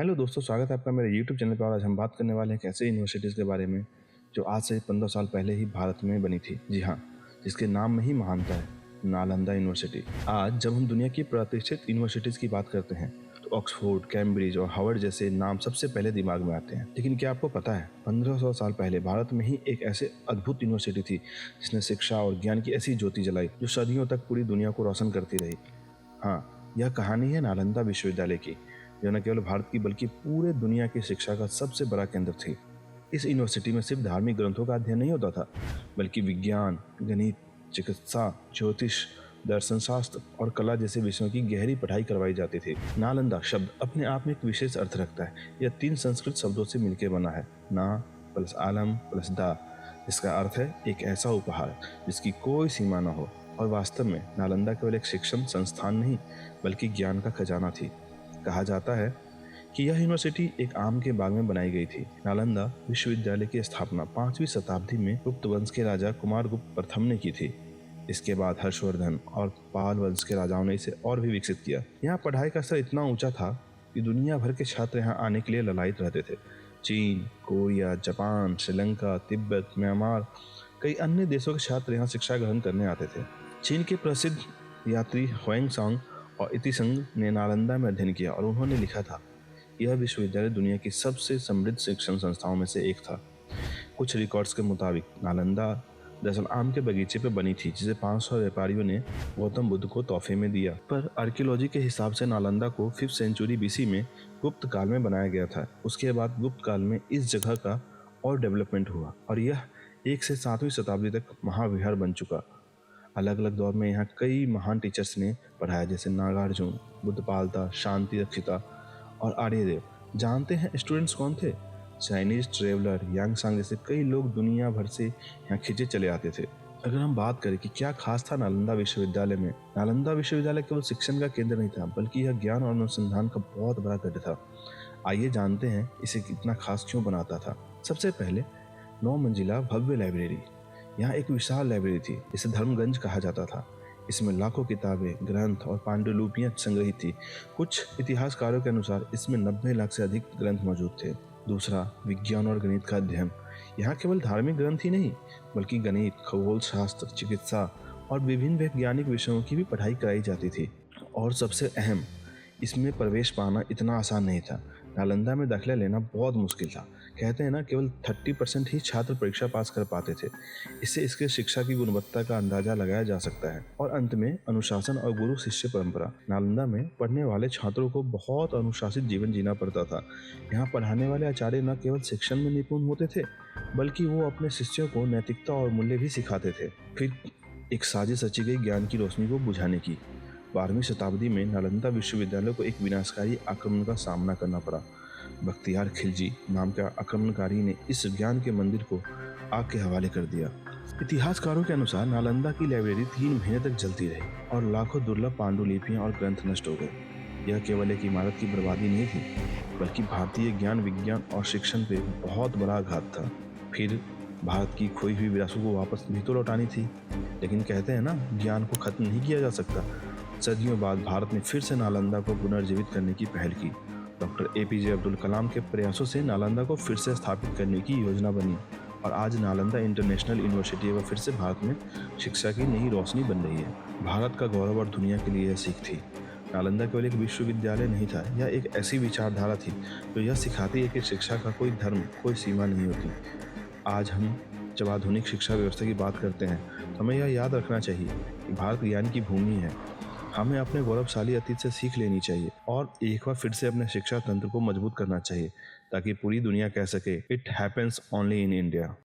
Hello दोस्तों, स्वागत है आपका मेरे YouTube चैनल पर। आज हम बात करने वाले हैं एक ऐसे यूनिवर्सिटीज़ के बारे में जो आज से 15 साल पहले ही भारत में बनी थी। जी हाँ, जिसके नाम में ही महानता है, नालंदा यूनिवर्सिटी। आज जब हम दुनिया की प्रतिष्ठित यूनिवर्सिटीज़ की बात करते हैं तो ऑक्सफोर्ड, कैम्ब्रिज और हार्वर्ड जैसे नाम सबसे पहले दिमाग में आते हैं। लेकिन क्या आपको पता है, 1500 साल पहले भारत में ही एक ऐसे अद्भुत यूनिवर्सिटी थी जिसने शिक्षा और ज्ञान की ऐसी ज्योति जलाई जो सदियों तक पूरी दुनिया को रोशन करती रही। हाँ, यह कहानी है नालंदा विश्वविद्यालय की, जो न केवल भारत की बल्कि पूरे दुनिया की शिक्षा का सबसे बड़ा केंद्र थी। इस यूनिवर्सिटी में सिर्फ धार्मिक ग्रंथों का अध्ययन नहीं होता था, बल्कि विज्ञान, गणित, चिकित्सा, ज्योतिष, दर्शन शास्त्र और कला जैसे विषयों की गहरी पढ़ाई करवाई जाती थी। नालंदा शब्द अपने आप में एक विशेष अर्थ रखता है। यह 3 संस्कृत शब्दों से मिलकर बना है, ना प्लस आलम प्लस दा। इसका अर्थ है एक ऐसा उपहार जिसकी कोई सीमा न हो। और वास्तव में नालंदा केवल एक शिक्षण संस्थान नहीं, बल्कि ज्ञान का खजाना थी। कहा जाता है कि यह यूनिवर्सिटी एक आम के बाग में बनाई गई थी। नालंदा विश्वविद्यालय की स्थापना 5वीं शताब्दी में गुप्त वंश के राजा कुमारगुप्त प्रथम ने की थी। इसके बाद हर्षवर्धन और पाल वंश के राजाओं ने इसे और भी विकसित किया। यहाँ पढ़ाई का स्तर इतना ऊंचा था कि दुनिया भर के छात्र यहाँ आने के लिए ललायत रहते थे। चीन, Korea, Japan, Sri Lanka, Tibet, Myanmar, कई अन्य देशों के छात्र यहाँ शिक्षा ग्रहण करने आते थे। चीन के प्रसिद्ध यात्री हुएंगसांग और इतिसंग ने नालंदा में अध्ययन किया और उन्होंने लिखा था, यह विश्वविद्यालय दुनिया की सबसे समृद्ध शिक्षण संस्थाओं में से एक था। कुछ रिकॉर्ड्स के मुताबिक नालंदा दरअसल आम के बगीचे पर बनी थी, जिसे 500 व्यापारियों ने गौतम बुद्ध को तोहफे में दिया। पर आर्कियोलॉजी के हिसाब से नालंदा को 5th सेंचुरी BC में गुप्त काल में बनाया गया था। उसके बाद गुप्त काल में इस जगह का और डेवलपमेंट हुआ और यह 1 से 7वीं शताब्दी तक महाविहार बन चुका। अलग अलग दौर में यहाँ कई महान टीचर्स ने पढ़ाया, जैसे नागार्जुन, बुद्धपालता, शांति रक्षिता और आर्यदेव। जानते हैं स्टूडेंट्स कौन थे? चाइनीज ट्रेवलर यांगसांग जैसे कई लोग दुनिया भर से यहाँ खींचे चले आते थे। अगर हम बात करें कि क्या खास था नालंदा विश्वविद्यालय में, नालंदा विश्वविद्यालय केवल शिक्षण का केंद्र नहीं था, बल्कि यह ज्ञान और अनुसंधान का बहुत बड़ा गढ़ था। आइए जानते हैं इसे कितना खास क्यों बनाता था। सबसे पहले 9 मंजिला भव्य लाइब्रेरी। यहाँ एक विशाल लाइब्रेरी थी जिसे धर्मगंज कहा जाता था। इसमें लाखों किताबें, ग्रंथ और पांडुलिपियां संग्रहित थी। कुछ इतिहासकारों के अनुसार इसमें 90 लाख से अधिक ग्रंथ मौजूद थे। दूसरा, विज्ञान और गणित का अध्ययन। यहाँ केवल धार्मिक ग्रंथ ही नहीं, बल्कि गणित, खगोल शास्त्र, चिकित्सा और विभिन्न वैज्ञानिक विषयों की भी पढ़ाई कराई जाती थी। और सबसे अहम, इसमें प्रवेश पाना इतना आसान नहीं था। नालंदा में दाखिला लेना बहुत मुश्किल था। कहते हैं ना, केवल 30% ही छात्र परीक्षा पास कर पाते थे। इससे इसके शिक्षा की गुणवत्ता का अंदाजा लगाया जा सकता है। और अंत में अनुशासन और गुरु शिष्य परंपरा। नालंदा में पढ़ने वाले छात्रों को बहुत अनुशासित जीवन जीना पड़ता था। यहाँ पढ़ाने वाले आचार्य न केवल शिक्षण में निपुण होते थे, बल्कि वो अपने शिष्यों को नैतिकता और मूल्य भी सिखाते थे। फिर एक साजिश रची गई ज्ञान की रोशनी को बुझाने की। 12वीं शताब्दी में नालंदा विश्वविद्यालय को एक विनाशकारी आक्रमण का सामना करना पड़ा। बख्तियार खिलजी नाम के आक्रमणकारी ने इस ज्ञान के मंदिर को आग के हवाले कर दिया। इतिहासकारों के अनुसार नालंदा की लाइब्रेरी 3 महीने तक जलती रही और लाखों दुर्लभ पांडुलिपियां और ग्रंथ नष्ट हो गए। यह केवल एक इमारत की बर्बादी नहीं थी, बल्कि भारतीय ज्ञान, विज्ञान और शिक्षण पे बहुत बड़ा आघात था। फिर भारत की खोई हुई विरासतों को वापस भी तो लौटानी थी। लेकिन कहते हैं ना, ज्ञान को खत्म नहीं किया जा सकता। सदियों बाद भारत ने फिर से नालंदा को पुनर्जीवित करने की पहल की। डॉक्टर APJ अब्दुल कलाम के प्रयासों से नालंदा को फिर से स्थापित करने की योजना बनी और आज नालंदा इंटरनेशनल यूनिवर्सिटी एक बार फिर से भारत में शिक्षा की नई रोशनी बन रही है। भारत का गौरव और दुनिया के लिए यह सीख थी। नालंदा केवल एक विश्वविद्यालय नहीं था, यह एक ऐसी विचारधारा थी जो यह सिखाती है कि शिक्षा का कोई धर्म, कोई सीमा नहीं होती। आज हम जब आधुनिक शिक्षा व्यवस्था की बात करते हैं तो हमें यह याद रखना चाहिए कि भारत ज्ञान की भूमि है। हमें अपने गौरवशाली अतीत से सीख लेनी चाहिए और एक बार फिर से अपने शिक्षा तंत्र को मजबूत करना चाहिए, ताकि पूरी दुनिया कह सके, it happens only in India.